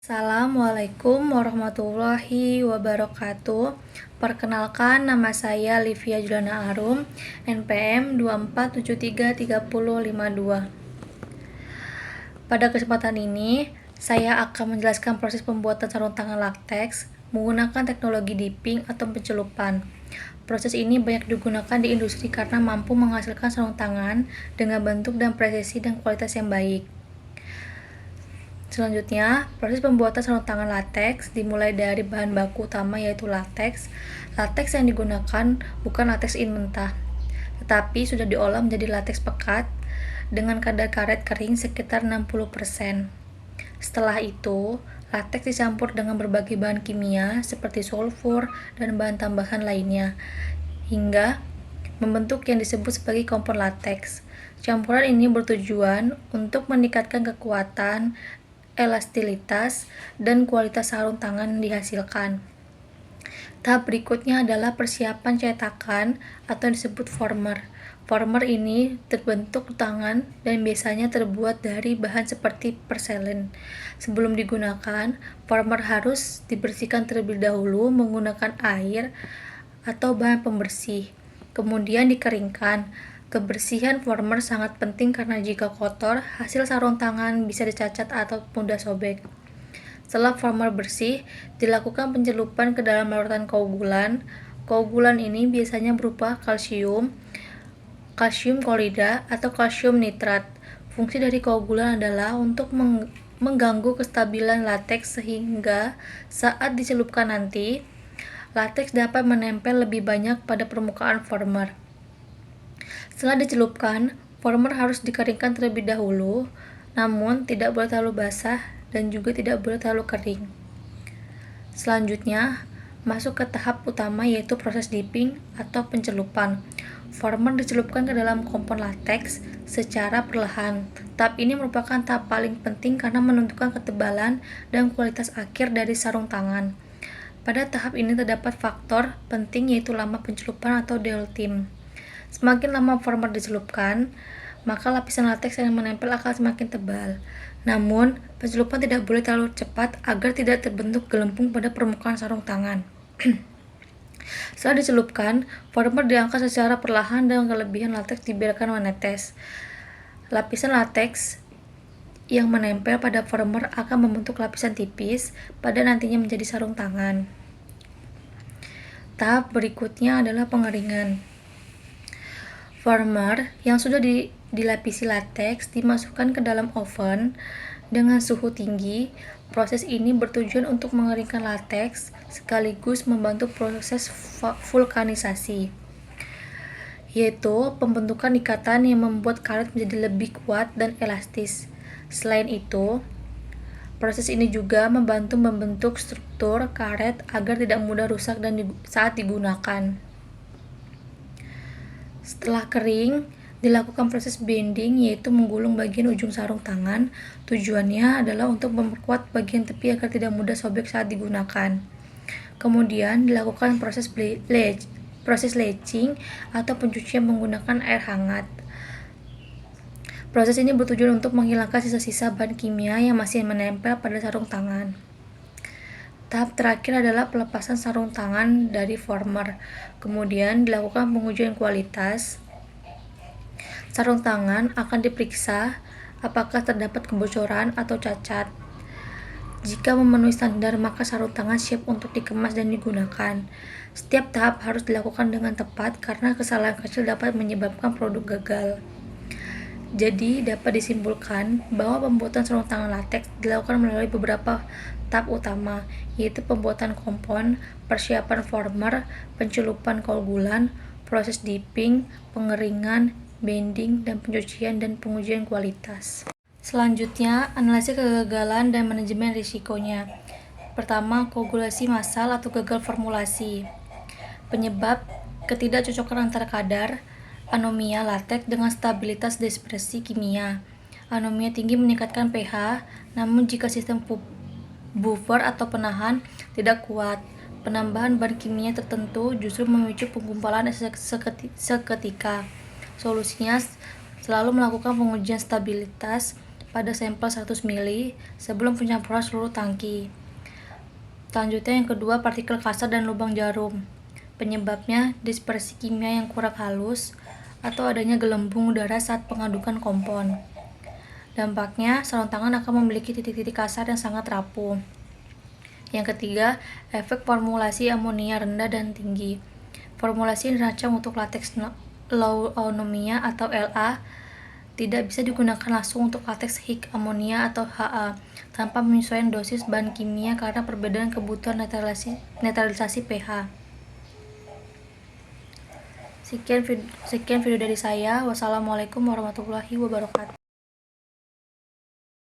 Assalamualaikum warahmatullahi wabarakatuh. Perkenalkan, nama saya Livia Juliana Arum, NPM 24733052. Pada kesempatan ini, saya akan menjelaskan proses pembuatan sarung tangan latex menggunakan teknologi dipping atau pencelupan. Proses ini banyak digunakan di industri karena mampu menghasilkan sarung tangan dengan bentuk dan presisi dan kualitas yang baik. Selanjutnya, proses pembuatan sarung tangan latex dimulai dari bahan baku utama yaitu latex. Latex yang digunakan bukan latex mentah, tetapi sudah diolah menjadi latex pekat dengan kadar karet kering sekitar 60%. Setelah itu, latex dicampur dengan berbagai bahan kimia seperti sulfur dan bahan tambahan lainnya, hingga membentuk yang disebut sebagai kompon latex. Campuran ini bertujuan untuk meningkatkan kekuatan, elastisitas, dan kualitas sarung tangan yang dihasilkan. Tahap berikutnya adalah persiapan cetakan atau yang disebut former. Former ini terbentuk tangan dan biasanya terbuat dari bahan seperti perselen. Sebelum digunakan, former harus dibersihkan terlebih dahulu menggunakan air atau bahan pembersih. Kemudian dikeringkan. Kebersihan former sangat penting karena jika kotor, hasil sarung tangan bisa dicacat atau mudah sobek. Setelah former bersih, dilakukan pencelupan ke dalam larutan koagulan. Koagulan ini biasanya berupa kalsium klorida, atau kalsium nitrat. Fungsi dari koagulan adalah untuk mengganggu kestabilan latex sehingga saat dicelupkan nanti, latex dapat menempel lebih banyak pada permukaan former. Setelah dicelupkan, former harus dikeringkan terlebih dahulu, namun tidak boleh terlalu basah dan juga tidak boleh terlalu kering. Selanjutnya, masuk ke tahap utama yaitu proses dipping atau pencelupan. Former dicelupkan ke dalam kompon latex secara perlahan. Tahap ini merupakan tahap paling penting karena menentukan ketebalan dan kualitas akhir dari sarung tangan. Pada tahap ini terdapat faktor penting yaitu lama pencelupan atau dwell time. Semakin lama former dicelupkan, maka lapisan latex yang menempel akan semakin tebal. Namun, pencelupan tidak boleh terlalu cepat agar tidak terbentuk gelembung pada permukaan sarung tangan. Setelah dicelupkan, former diangkat secara perlahan dan kelebihan latex dibiarkan menetes. Lapisan latex yang menempel pada former akan membentuk lapisan tipis pada nantinya menjadi sarung tangan. Tahap berikutnya adalah pengeringan. Former yang sudah dilapisi latex dimasukkan ke dalam oven dengan suhu tinggi. Proses ini bertujuan untuk mengeringkan latex sekaligus membantu proses vulkanisasi, yaitu pembentukan ikatan yang membuat karet menjadi lebih kuat dan elastis. Selain itu, proses ini juga membantu membentuk struktur karet agar tidak mudah rusak saat digunakan. Setelah kering, dilakukan proses bending yaitu menggulung bagian ujung sarung tangan. Tujuannya adalah untuk memperkuat bagian tepi agar tidak mudah sobek saat digunakan. Kemudian dilakukan proses latching atau pencucian menggunakan air hangat. Proses ini bertujuan untuk menghilangkan sisa-sisa bahan kimia yang masih menempel pada sarung tangan. Tahap terakhir adalah pelepasan sarung tangan dari former. Kemudian dilakukan pengujian kualitas. Sarung tangan akan diperiksa apakah terdapat kebocoran atau cacat. Jika memenuhi standar, maka sarung tangan siap untuk dikemas dan digunakan. Setiap tahap harus dilakukan dengan tepat karena kesalahan kecil dapat menyebabkan produk gagal. Jadi, dapat disimpulkan bahwa pembuatan sarung tangan latex dilakukan melalui beberapa tahap utama, yaitu pembuatan kompon, persiapan former, pencelupan koagulan, proses dipping, pengeringan, bending, dan pencucian dan pengujian kualitas. Selanjutnya, analisis kegagalan dan manajemen risikonya. Pertama, koagulasi massal atau gagal formulasi. Penyebab ketidakcocokan antara kadar anomia latex dengan stabilitas dispersi kimia. Anomia tinggi meningkatkan pH, namun jika sistem buffer atau penahan tidak kuat, penambahan bahan kimia tertentu justru memicu penggumpalan seketika. Solusinya selalu melakukan pengujian stabilitas pada sampel 100 ml sebelum pencampuran seluruh tangki. Selanjutnya yang kedua, partikel kasar dan lubang jarum. Penyebabnya dispersi kimia yang kurang halus atau adanya gelembung udara saat pengadukan kompon. Dampaknya, sarung tangan akan memiliki titik-titik kasar yang sangat rapuh. Yang ketiga, efek formulasi amonia rendah dan tinggi. Formulasi yang dirancang untuk lateks low anomia atau LA tidak bisa digunakan langsung untuk lateks high amonia atau HA tanpa penyesuaian dosis bahan kimia karena perbedaan kebutuhan netralisasi pH. Sekian video dari saya. Wassalamualaikum warahmatullahi wabarakatuh.